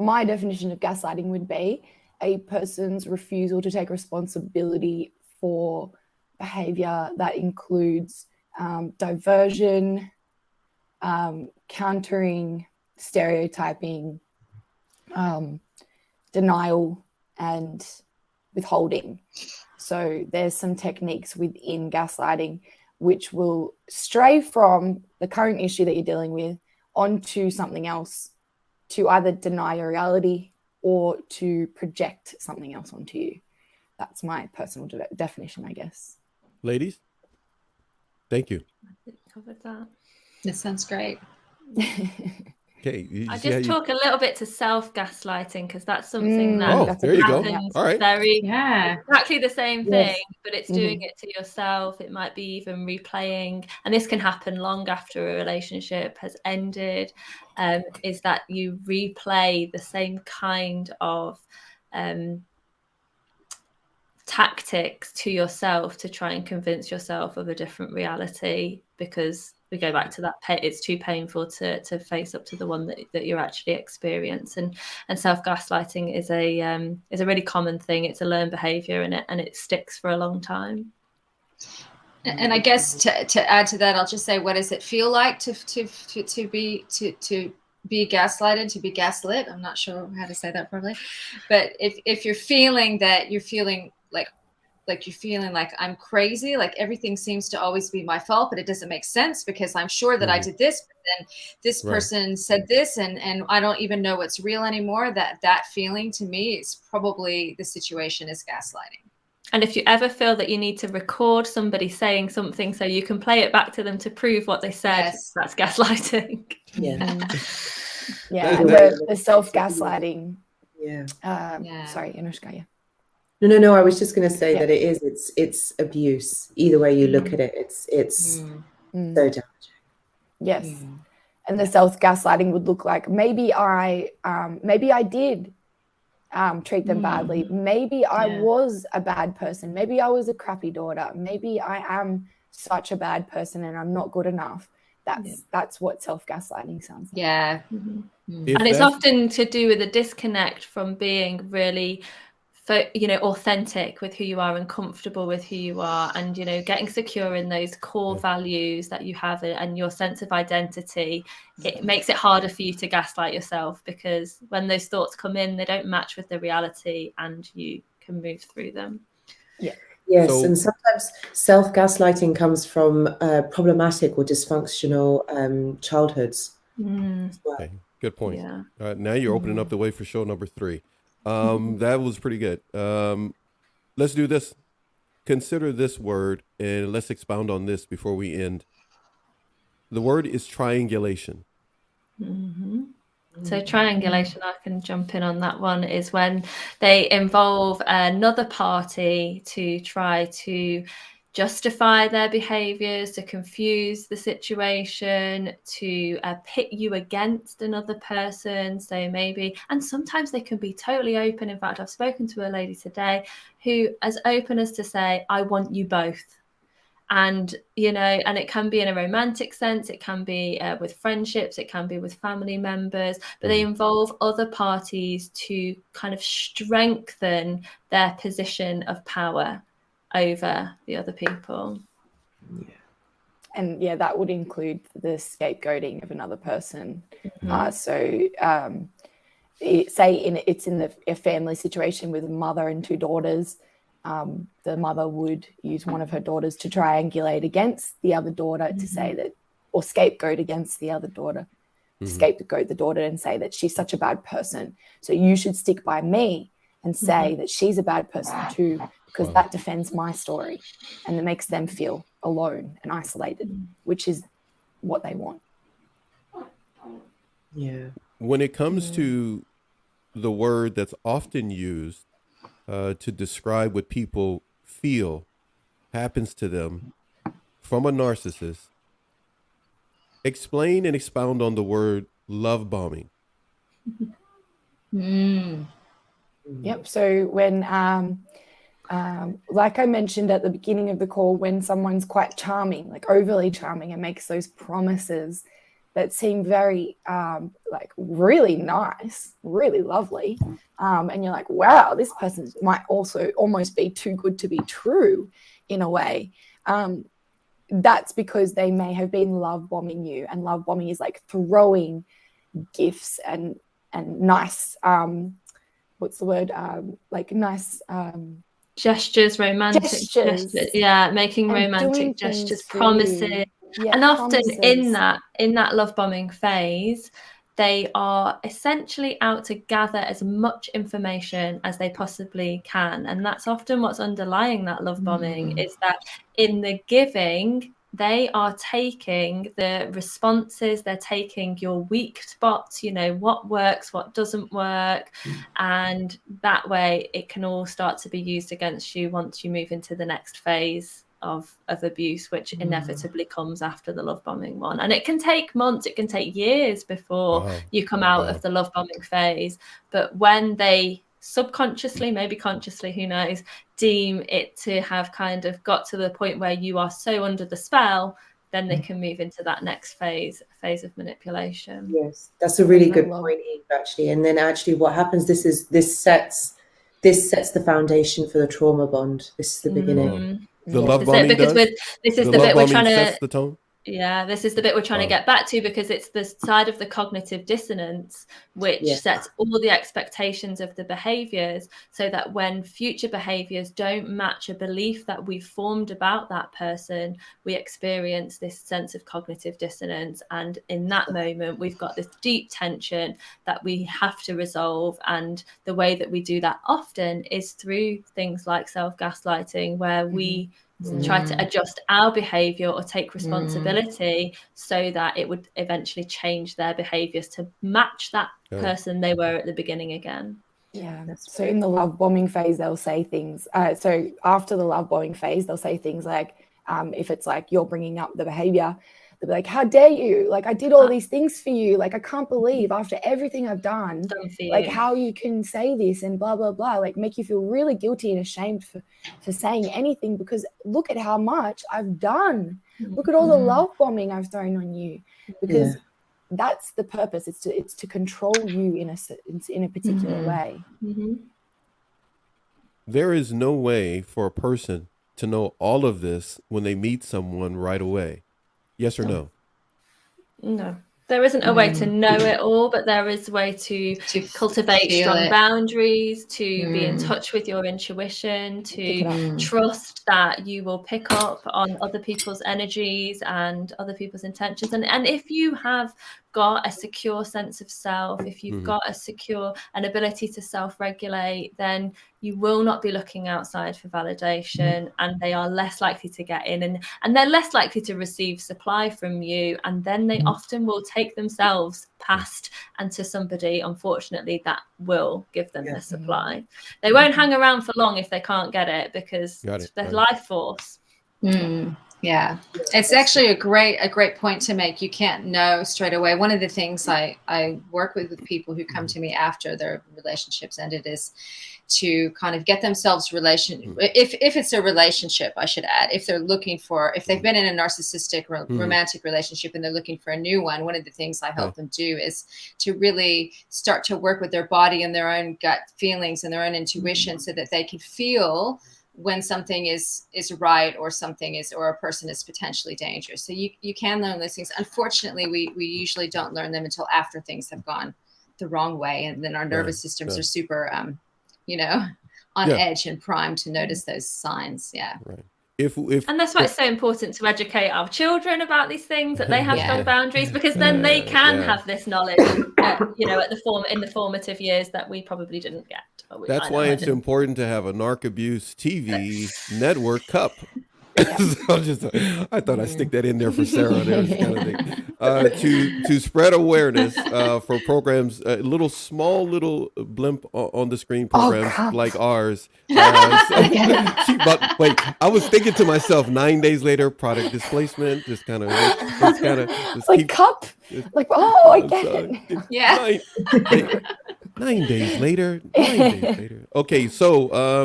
my definition of gaslighting would be a person's refusal to take responsibility for behavior that includes diversion, countering, stereotyping, denial, and withholding. So there's some techniques within gaslighting which will stray from the current issue that you're dealing with onto something else, to either deny your reality or to project something else onto you. That's my personal definition, I guess. Ladies, thank you. Covered that. This sounds great. Okay, I just talk a little bit to self-gaslighting, because that's something that there you go. happens All right. Exactly the same thing, Yes. but it's doing it to yourself. It might be even replaying, and this can happen long after a relationship has ended, is that you replay the same kind of tactics to yourself to try and convince yourself of a different reality, because we go back to that it's too painful to face up to the one that you're actually experiencing. And self-gaslighting is a really common thing. It's a learned behavior, and it sticks for a long time. And I guess to add to that, I'll just say, what does it feel like to be gaslighted, to be gaslit? I'm not sure how to say that properly, but if you're feeling that you're feeling like you're feeling like I'm crazy, like everything seems to always be my fault, but it doesn't make sense because I'm sure that I did this, but then this person said this, and I don't even know what's real anymore. That feeling, to me, is probably the situation is gaslighting. And if you ever feel that you need to record somebody saying something so you can play it back to them to prove what they said, that's gaslighting. Yeah, and the self-gaslighting. Sorry, Anushka. Yeah. No. I was just going to say that it's abuse. Either way you look at it, it's so damaging. Yes, and the self-gaslighting would look like maybe I did treat them badly. Maybe I was a bad person. Maybe I was a crappy daughter. Maybe I am such a bad person and I'm not good enough. That's what self-gaslighting sounds like. Yeah. And it's often to do with a disconnect from being really authentic with who you are and comfortable with who you are, and getting secure in those core values that you have and your sense of identity. It makes it harder for you to gaslight yourself, because when those thoughts come in, they don't match with the reality and you can move through them. Yes, and sometimes self-gaslighting comes from problematic or dysfunctional childhoods. Okay, good point. Now you're opening up the way for show number 3. That was pretty good. Let's do this. Consider this word, and let's expound on this before we end. The word is triangulation. So triangulation, I can jump in on that one, is when they involve another party to try to justify their behaviors, to confuse the situation, to pit you against another person. So maybe, and sometimes they can be totally open. In fact, I've spoken to a lady today who as open as to say, I want you both. And, and it can be in a romantic sense, it can be with friendships, it can be with family members, but they involve other parties to kind of strengthen their position of power over the other people. And that would include the scapegoating of another person. It's in a family situation with a mother and 2 daughters. The mother would use one of her daughters to triangulate against the other daughter to say that, or scapegoat against the other daughter, scapegoat the daughter and say that she's such a bad person, so you should stick by me and say that she's a bad person too, because that defends my story, and it makes them feel alone and isolated, which is what they want. When it comes to the word that's often used to describe what people feel happens to them from a narcissist, explain and expound on the word love bombing. Yep. So when, like I mentioned at the beginning of the call, when someone's quite charming, like overly charming, and makes those promises that seem very like really nice, really lovely. And you're like, wow, this person might also almost be too good to be true in a way. That's because they may have been love bombing you, and love bombing is like throwing gifts and nice, what's the word? Like nice gestures, romantic gestures. Yeah, making romantic gestures, promises. Yeah, and often in that love bombing phase, they are essentially out to gather as much information as they possibly can. And that's often what's underlying that love bombing, is that in the giving, they are taking the responses, they're taking your weak spots, you know, what works, what doesn't work. And that way it can all start to be used against you once you move into the next phase of abuse, which inevitably comes after the love bombing one. And it can take months, it can take years before you come out of the love bombing phase. But when they subconsciously, maybe consciously, who knows, deem it to have kind of got to the point where you are so under the spell, then they can move into that next phase of manipulation. Yes, that's a really good point, Eve, actually. And then actually what happens, this sets the foundation for the trauma bond. This is the beginning. The love bombing does? This is the bit we're trying to sets the tone. Yeah, this is the bit we're trying to get back to, because it's the side of the cognitive dissonance which sets all the expectations of the behaviors, so that when future behaviors don't match a belief that we've formed about that person, we experience this sense of cognitive dissonance. And in that moment, we've got this deep tension that we have to resolve. And the way that we do that often is through things like self-gaslighting, where we try to adjust our behavior or take responsibility so that it would eventually change their behaviors to match that person they were at the beginning again. Yeah. So in the love bombing phase, they'll say things. So after the love bombing phase, they'll say things like, if it's like you're bringing up the behavior, they'll be like, how dare you? Like, I did all these things for you. Like, I can't believe after everything I've done, like how you can say this and blah, blah, blah, like make you feel really guilty and ashamed for saying anything, because look at how much I've done. Look at all the love bombing I've thrown on you, because that's the purpose. It's to control you in a particular way. There is no way for a person to know all of this when they meet someone right away. Yes or no? No, there isn't a way to know it all, but there is a way to cultivate strong boundaries, to be in touch with your intuition, to trust that you will pick up on other people's energies and other people's intentions. And if you have got a secure sense of self, if you've got an ability to self-regulate, then you will not be looking outside for validation, and they are less likely to get in, and they're less likely to receive supply from you. And then they often will take themselves past and to somebody, unfortunately, that will give them the supply. They won't hang around for long if they can't get it, because they're life force. Yeah, it's actually a great point to make. You can't know straight away. One of the things I work with people who come to me after their relationships ended is to kind of get themselves if it's a relationship, I should add, if they've been in a narcissistic romantic relationship and they're looking for a new one of the things I help them do is to really start to work with their body and their own gut feelings and their own intuition, so that they can feel when something is right, or a person is potentially dangerous. So you can learn those things. Unfortunately, we usually don't learn them until after things have gone the wrong way, and then our nervous systems are super on edge and primed to notice those signs. And that's why it's so important to educate our children about these things, that they have strong boundaries, because then they can have this knowledge, in the formative years that we probably didn't get. That's why it's important to have a narc abuse TV network cup. I thought I'd stick that in there for Sarah. To spread awareness for programs, little blimp on the screen programs like ours. But wait, I was thinking to myself, 9 days later, product displacement, just kind of like cup, like I get it. 9 days later. Okay, so